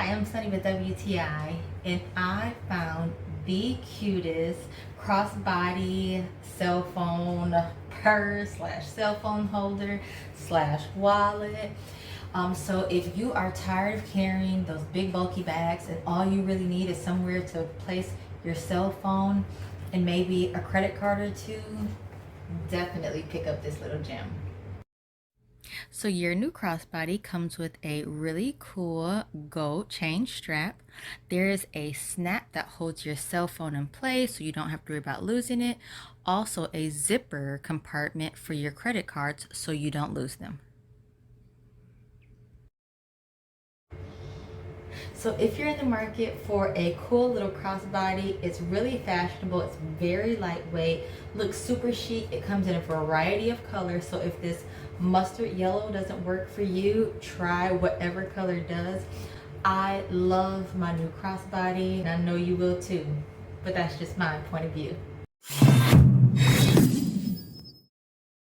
I'm Sunny with WTI, and I found the cutest crossbody cell phone purse slash cell phone holder slash wallet. So if you are tired of carrying those big bulky bags and all you really need is somewhere to place your cell phone and maybe a credit card or two, definitely pick up this little gem. So your new crossbody comes with a really cool gold chain strap. There is a snap that holds your cell phone in place so you don't have to worry about losing it. Also a zipper compartment for your credit cards so you don't lose them. So if you're in the market for a cool little crossbody, it's really fashionable, it's very lightweight, looks super chic. It comes in a variety of colors, so if this mustard yellow doesn't work for you, try whatever color does. I love my new crossbody, and I know you will too, but that's just my point of view.